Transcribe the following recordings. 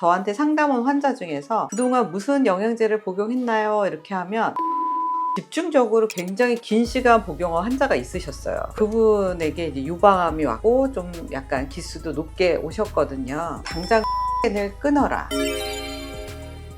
저한테 상담 온 환자 중에서 그동안 무슨 영양제를 복용했나요? 이렇게 하면 집중적으로 굉장히 긴 시간 복용한 환자가 있으셨어요. 그분에게 이제 유방암이 왔고 좀 약간 기수도 높게 오셨거든요. 당장 을 끊어라.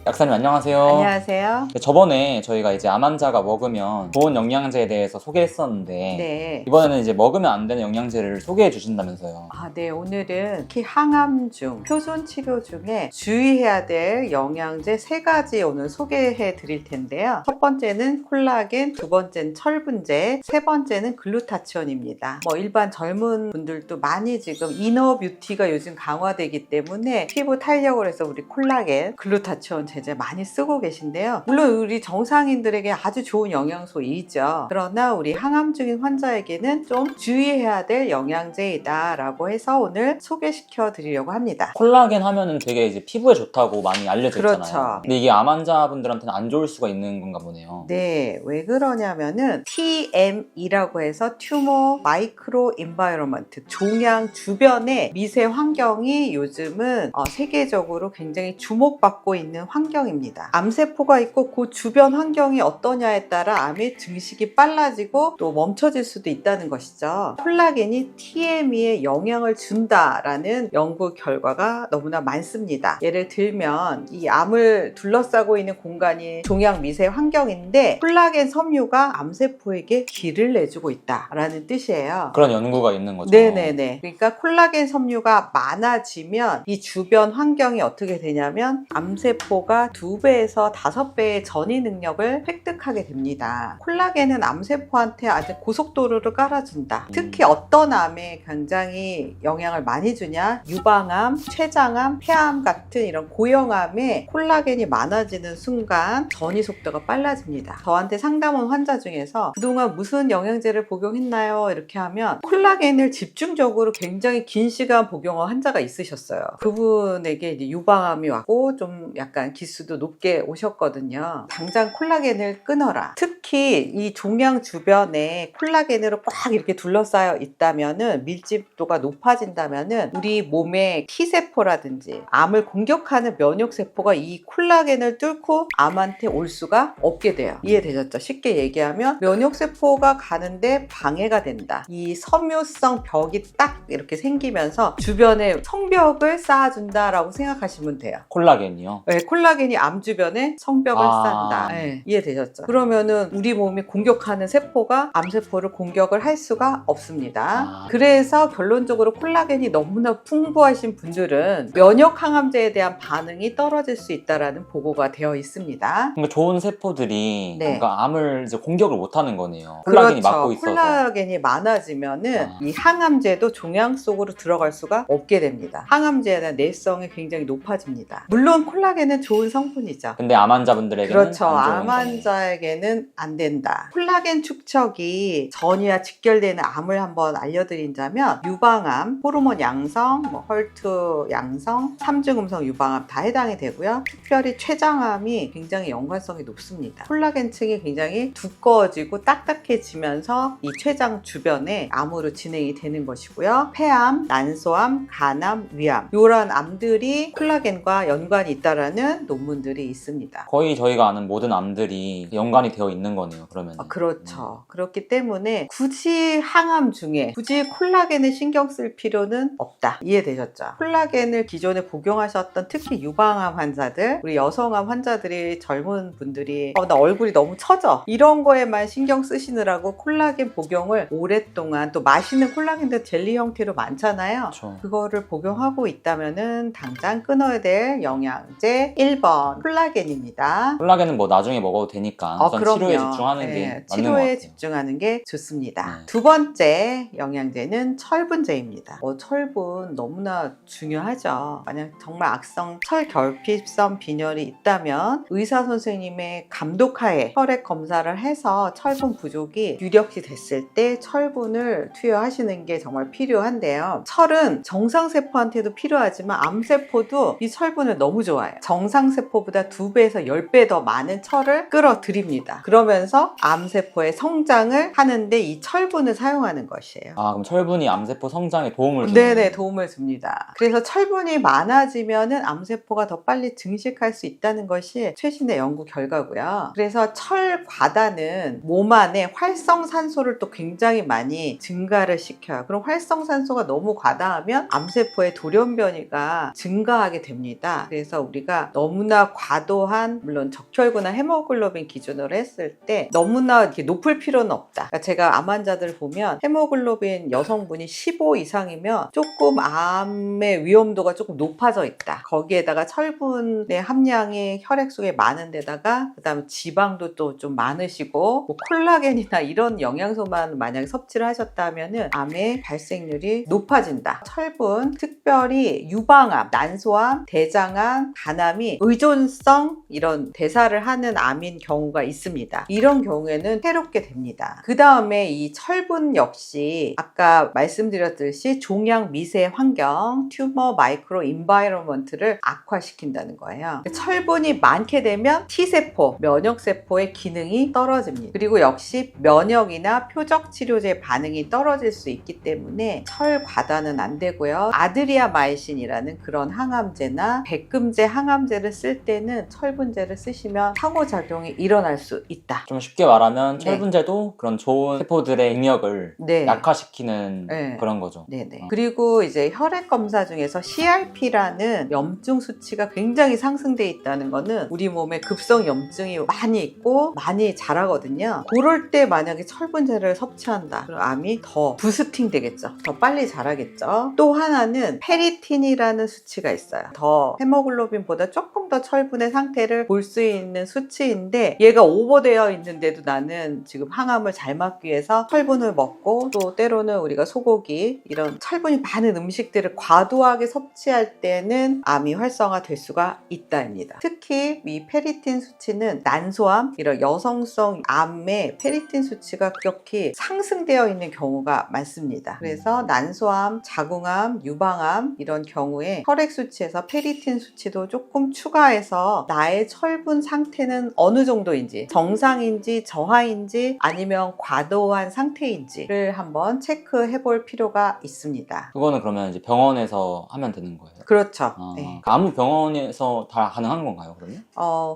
약사님 안녕하세요. 안녕하세요. 저번에 저희가 이제 암 환자가 먹으면 좋은 영양제에 대해서 소개했었는데 네. 이번에는 이제 먹으면 안 되는 영양제를 소개해 주신다면서요. 네. 오늘은 특히 항암 중, 표준 치료 중에 주의해야 될 영양제 3가지 오늘 소개해 드릴 텐데요. 첫 번째는 콜라겐, 두 번째는 철분제, 세 번째는 글루타치온입니다. 일반 젊은 분들도 많이 지금 이너 뷰티가 요즘 강화되기 때문에 피부 탄력을 해서 우리 콜라겐, 글루타치온 제제 많이 쓰고 계신데요. 물론 우리 정상인들에게 아주 좋은 영양소이죠. 그러나 우리 항암 중인 환자에게는 좀 주의해야 될 영양제이다 라고 해서 오늘 소개시켜 드리려고 합니다. 콜라겐 하면은 되게 이제 피부에 좋다고 많이 알려져 있잖아요. 그렇죠. 근데 이게 암 환자분들한테는 안 좋을 수가 있는 건가 보네요. 네, 왜 그러냐면은 TM이라고 해서 튜머 마이크로 인바이러먼트, 종양 주변의 미세 환경이 요즘은 세계적으로 굉장히 주목받고 있는 환경입니다. 암세포가 있고 그 주변 환경이 어떠냐에 따라 암의 증식이 빨라지고 또 멈춰질 수도 있다는 것이죠. 콜라겐이 TME에 영향을 준다라는 연구 결과가 너무나 많습니다. 예를 들면 이 암을 둘러싸고 있는 공간이 종양 미세 환경인데 콜라겐 섬유가 암세포에게 기를 내주고 있다라는 뜻이에요. 그런 연구가 있는 거죠. 네네네. 그러니까 콜라겐 섬유가 많아지면 이 주변 환경이 어떻게 되냐면 암세포가 2배에서 5배의 전이 능력을 획득하게 됩니다. 콜라겐은 암세포한테 아주 고속도로를 깔아준다. 특히 어떤 암에 굉장히 영향을 많이 주냐? 유방암, 췌장암, 폐암 같은 이런 고형암에 콜라겐이 많아지는 순간 전이 속도가 빨라집니다. 저한테 상담 온 환자 중에서 그동안 무슨 영양제를 복용했나요? 이렇게 하면 콜라겐을 집중적으로 굉장히 긴 시간 복용한 환자가 있으셨어요. 그분에게 이제 유방암이 왔고 좀 약간 기수도 높게 오셨거든요. 당장 콜라겐을 끊어라. 특히 이 종양 주변에 콜라겐으로 꽉 이렇게 둘러싸여 있다면은 밀집도가 높아진다면은 우리 몸의 T세포라든지 암을 공격하는 면역세포가 이 콜라겐을 뚫고 암한테 올 수가 없게 돼요. 이해되셨죠? 쉽게 얘기하면 면역세포가 가는데 방해가 된다. 이 섬유성 벽이 딱 이렇게 생기면서 주변에 성벽을 쌓아준다라고 생각하시면 돼요. 콜라겐이요? 네, 콜라겐이 암 주변에 성벽을 쌓는다. 네, 이해되셨죠? 그러면은 우리 몸이 공격하는 세포가 암세포를 공격을 할 수가 없습니다. 그래서 결론적으로 콜라겐이 너무나 풍부하신 분들은 면역 항암제에 대한 반응이 떨어질 수 있다라는 보고가 되어 있습니다. 그러니까 좋은 세포들이 네. 그러니까 암을 이제 공격을 못 하는 거네요. 콜라겐이 그렇죠. 막고 있어서. 콜라겐이 많아지면은 이 항암제도 종양 속으로 들어갈 수가 없게 됩니다. 항암제에 대한 내성이 굉장히 높아집니다. 물론 콜라겐은 좋은 성분이죠. 근데 암 환자분들에게는 그렇죠. 안 좋은 암 거네요. 환자에게는 안 된다. 콜라겐 축적이 전이와 직결되는 암을 한번 알려드린다면 유방암, 호르몬 양성, 헐투 양성, 3중음성 유방암 다 해당이 되고요. 특별히 췌장암이 굉장히 연관성이 높습니다. 콜라겐층이 굉장히 두꺼워지고 딱딱해지면서 이 췌장 주변에 암으로 진행이 되는 것이고요. 폐암, 난소암, 간암, 위암 이런 암들이 콜라겐과 연관이 있다라는 논문들이 있습니다. 거의 저희가 아는 모든 암들이 연관이 되어 있는 거네요. 그러면. 그렇죠. 그렇기 때문에 굳이 항암 중에 굳이 콜라겐을 신경 쓸 필요는 없다. 이해되셨죠? 콜라겐을 기존에 복용하셨던 특히 유방암 환자들, 우리 여성암 환자들이 젊은 분들이 나 얼굴이 너무 처져 이런 거에만 신경 쓰시느라고 콜라겐 복용을 오랫동안 또 맛있는 콜라겐도 젤리 형태로 많잖아요. 그렇죠. 그거를 복용하고 있다면은 당장 끊어야 될 영양제 1번 콜라겐입니다. 콜라겐은 뭐 나중에 먹어도 되니까 우선 그럼요. 치료에 집중하는 게 맞는 것 치료에 같아요. 집중하는 게 좋습니다. 네. 두 번째 영양제는 철분제입니다. 철분 너무나 중요하죠. 만약 정말 악성 철결핍성 빈혈이 있다면 의사 선생님의 감독하에 혈액 검사를 해서 철분 부족이 유력시 됐을 때 철분을 투여하시는 게 정말 필요한데요. 철은 정상세포한테도 필요하지만 암세포도 이 철분을 너무 좋아해요. 정상 정상세포보다 2배에서 10배 더 많은 철을 끌어들입니다. 그러면서 암세포의 성장을 하는데 이 철분을 사용하는 것이에요. 아, 그럼 철분이 암세포 성장에 도움을 주는? 네네, 도움을 줍니다. 그래서 철분이 많아지면은 암세포가 더 빨리 증식할 수 있다는 것이 최신의 연구 결과고요. 그래서 철 과다는 몸 안에 활성산소를 또 굉장히 많이 증가를 시켜요. 그럼 활성산소가 너무 과다하면 암세포의 돌연변이가 증가하게 됩니다. 그래서 우리가 너무나 과도한, 물론 적혈구나 헤모글로빈 기준으로 했을 때 너무나 이렇게 높을 필요는 없다. 그러니까 제가 암 환자들 보면 헤모글로빈 여성분이 15 이상이면 조금 암의 위험도가 조금 높아져 있다. 거기에다가 철분의 함량이 혈액 속에 많은 데다가 그다음에 지방도 또 좀 많으시고 뭐 콜라겐이나 이런 영양소만 만약에 섭취를 하셨다면은 암의 발생률이 높아진다. 철분, 특별히 유방암, 난소암, 대장암, 간암이 의존성 이런 대사를 하는 암인 경우가 있습니다. 이런 경우에는 해롭게 됩니다. 그 다음에 이 철분 역시 아까 말씀드렸듯이 종양 미세 환경, 튜머 마이크로 인바이러먼트를 악화시킨다는 거예요. 철분이 많게 되면 T세포, 면역세포의 기능이 떨어집니다. 그리고 역시 면역이나 표적 치료제 반응이 떨어질 수 있기 때문에 철 과다는 안 되고요. 아드리아마이신이라는 그런 항암제나 백금제 항암제를 쓸 때는 철분제를 쓰시면 상호작용이 일어날 수 있다. 좀 쉽게 말하면 철분제도 그런 좋은 세포들의 능력을 네. 약화시키는 네. 그런 거죠. 네네. 그리고 이제 혈액 검사 중에서 CRP라는 염증 수치가 굉장히 상승돼 있다는 거는 우리 몸에 급성 염증이 많이 있고 많이 자라거든요. 그럴 때 만약에 철분제를 섭취한다. 그럼 암이 더 부스팅 되겠죠. 더 빨리 자라겠죠. 또 하나는 페리틴이라는 수치가 있어요. 더 헤모글로빈보다 조금 더 철분의 상태를 볼 수 있는 수치인데 얘가 오버되어 있는데도 나는 지금 항암을 잘 막기 위해서 철분을 먹고 또 때로는 우리가 소고기 이런 철분이 많은 음식들을 과도하게 섭취할 때는 암이 활성화될 수가 있다입니다. 특히 이 페리틴 수치는 난소암 이런 여성성 암의 페리틴 수치가 급격히 상승되어 있는 경우가 많습니다. 그래서 난소암, 자궁암, 유방암 이런 경우에 혈액 수치에서 페리틴 수치도 조금 추가해서 나의 철분 상태는 어느 정도인지 정상인지 저하인지 아니면 과도한 상태인지를 한번 체크해 볼 필요가 있습니다. 그거는 그러면 이제 병원에서 하면 되는 거예요? 그렇죠. 아, 네. 아무 병원에서 다 가능한 건가요, 그러면?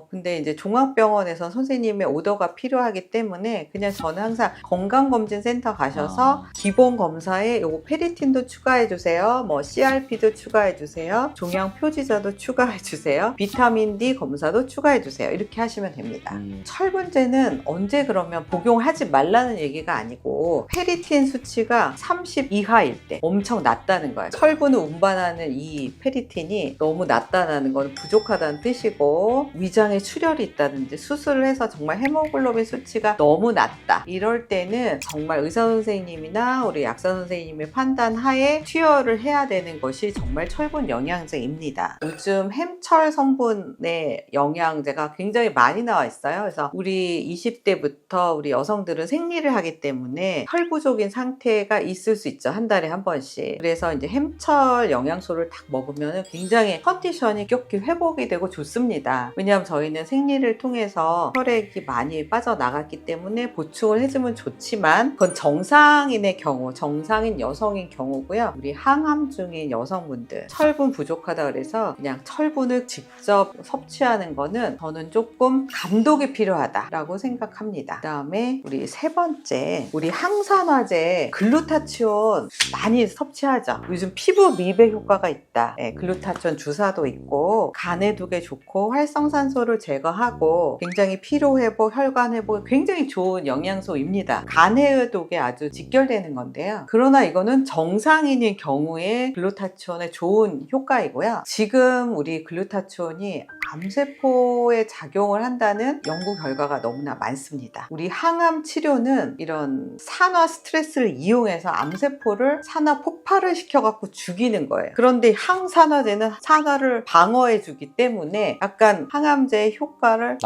근데 이제 종합병원에서 선생님의 오더가 필요하기 때문에 그냥 저는 항상 건강검진센터 가셔서 기본 검사에 요거 페리틴도 추가해 주세요. 뭐 CRP도 추가해 주세요. 종양 표지자도 추가해 주세요. 비타민 D 검사도 추가해 주세요. 이렇게 하시면 됩니다. 철분제는 언제 그러면 복용하지 말라는 얘기가 아니고 페리틴 수치가 30 이하일 때 엄청 낮다는 거예요. 철분을 운반하는 이 페리틴이 너무 낮다는 건 부족하다는 뜻이고 위장에 출혈이 있다든지 수술을 해서 정말 헤모글로빈 수치가 너무 낮다. 이럴 때는 정말 의사 선생님이나 우리 약사 선생님의 판단 하에 투여를 해야 되는 것이 정말 철분 영양제입니다. 요즘 햄철 성분의 영양제가 굉장히 많이 나와 있어요. 그래서 우리 20대부터 우리 여성들은 생리를 하기 때문에 혈 부족인 상태가 있을 수 있죠. 한 달에 한 번씩. 그래서 이제 햄철 영양소를 딱 먹으면 굉장히 컨디션이 격히 회복이 되고 좋습니다. 왜냐하면 저희는 생리를 통해서 혈액이 많이 빠져나갔기 때문에 보충을 해주면 좋지만 그건 정상인의 경우, 정상인 여성인 경우고요. 우리 항암 중인 여성분들 철분 부족하다 그래서 그냥 철분을 직접 섭취하는 거는 저는 조금 감독이 필요하다라고 생각합니다. 그 다음에 우리 세 번째, 우리 항산화제 글루타치온 많이 섭취하죠. 요즘 피부 미백 효과가 있다. 네, 글루타치온 주사도 있고 간에 두게 좋고 활성산소를 제거하고 굉장히 피로회복, 혈관회복에 굉장히 좋은 영양소입니다. 간해독에 아주 직결되는 건데요. 그러나 이거는 정상인의 경우에 글루타치온의 좋은 효과이고요. 지금 우리 글루타치온이 암세포에 작용을 한다는 연구 결과가 너무나 많습니다. 우리 항암 치료는 이런 산화 스트레스를 이용해서 암세포를 산화 폭발을 시켜갖고 죽이는 거예요. 그런데 항산화제는 산화를 방어해 주기 때문에 약간 항암제의 효과를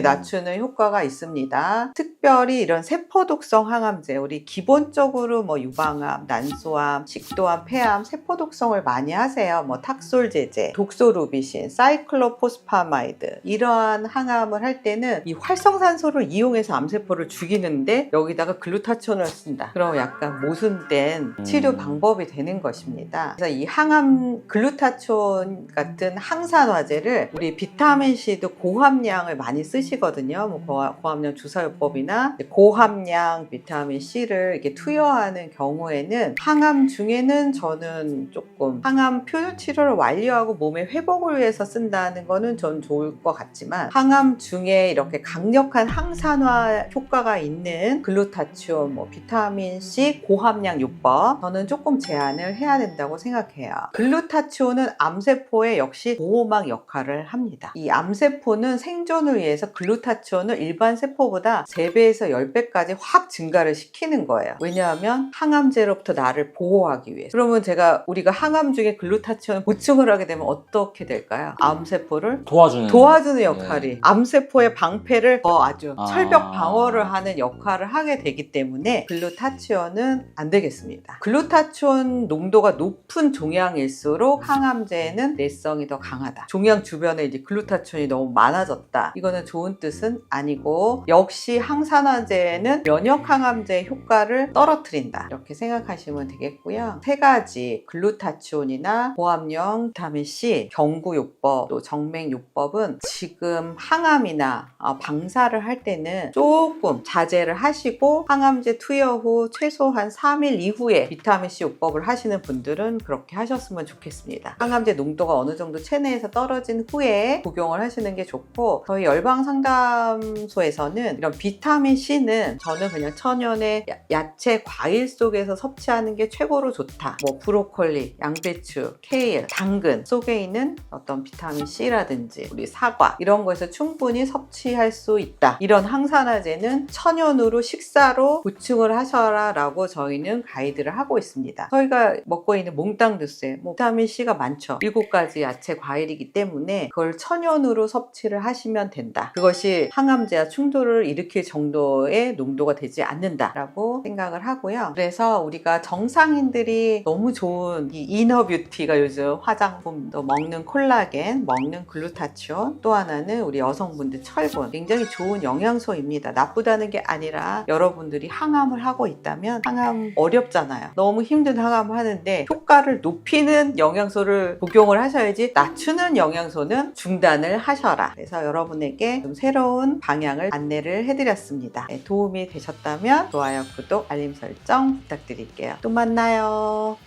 낮추는 효과가 있습니다. 특별히 이런 세포독성 항암제, 우리 기본적으로 뭐 유방암, 난소암, 식도암, 폐암 세포독성을 많이 하세요. 뭐 탁솔제제, 독소루비신, 사이클로포스페린 사이클로스파마이드 이러한 항암을 할 때는 이 활성산소를 이용해서 암세포를 죽이는데 여기다가 글루타치온을 쓴다. 그럼 약간 모순된 치료 방법이 되는 것입니다. 그래서 이 항암 글루타치온 같은 항산화제를 우리 비타민C도 고함량을 많이 쓰시거든요. 뭐 고함량 주사요법이나 고함량 비타민C를 이렇게 투여하는 경우에는 항암 중에는 저는 조금 항암 표준 치료를 완료하고 몸의 회복을 위해서 쓴다는 거는 전 좋을 것 같지만 항암 중에 이렇게 강력한 항산화 효과가 있는 글루타치온, 뭐 비타민C 고함량 요법 저는 조금 제한을 해야 된다고 생각해요. 글루타치온은 암세포에 역시 보호막 역할을 합니다. 이 암세포는 생존을 위해서 글루타치온을 일반 세포보다 3배에서 10배까지 확 증가를 시키는 거예요. 왜냐하면 항암제로부터 나를 보호하기 위해서. 그러면 우리가 항암 중에 글루타치온을 보충을 하게 되면 어떻게 될까요? 암세포를 도와주는 역할이 암세포의 방패를 더 아주 철벽 방어를 하는 역할을 하게 되기 때문에 글루타치온은 안 되겠습니다. 글루타치온 농도가 높은 종양일수록 항암제에는 내성이 더 강하다. 종양 주변에 이제 글루타치온이 너무 많아졌다. 이거는 좋은 뜻은 아니고 역시 항산화제는 면역 항암제의 효과를 떨어뜨린다. 이렇게 생각하시면 되겠고요. 3가지 글루타치온이나 고함량 비타민C, 경구요법, 또 정맥요법은 지금 항암이나 방사를 할 때는 조금 자제를 하시고 항암제 투여 후 최소한 3일 이후에 비타민C 요법을 하시는 분들은 그렇게 하셨으면 좋겠습니다. 항암제 농도가 어느 정도 체내에서 떨어진 후에 복용을 하시는 게 좋고 저희 열방상담소에서는 이런 비타민C는 저는 그냥 천연의 야채, 과일 속에서 섭취하는 게 최고로 좋다. 뭐 브로콜리, 양배추, 케일, 당근 속에 있는 어떤 비타민C라든지 우리 사과 이런 거에서 충분히 섭취할 수 있다. 이런 항산화제는 천연으로 식사로 보충을 하셔라 라고 저희는 가이드를 하고 있습니다. 저희가 먹고 있는 몽땅 주스에 비타민C가 많죠. 7가지 야채, 과일이기 때문에 그걸 천연으로 섭취를 하시면 된다. 그것이 항암제와 충돌을 일으킬 정도의 농도가 되지 않는다라고 생각을 하고요. 그래서 우리가 정상인들이 너무 좋은 이 이너뷰티가 요즘 화장품도 먹는 콜라겐, 먹는 글루타치온, 또 하나는 우리 여성분들 철분 굉장히 좋은 영양소입니다. 나쁘다는 게 아니라 여러분들이 항암을 하고 있다면 항암 어렵잖아요. 너무 힘든 항암을 하는데 효과를 높이는 영양소를 복용을 하셔야지 낮추는 영양소는 중단을 하셔라. 그래서 여러분에게 좀 새로운 방향을 안내를 해드렸습니다. 네, 도움이 되셨다면 좋아요, 구독, 알림 설정 부탁드릴게요. 또 만나요.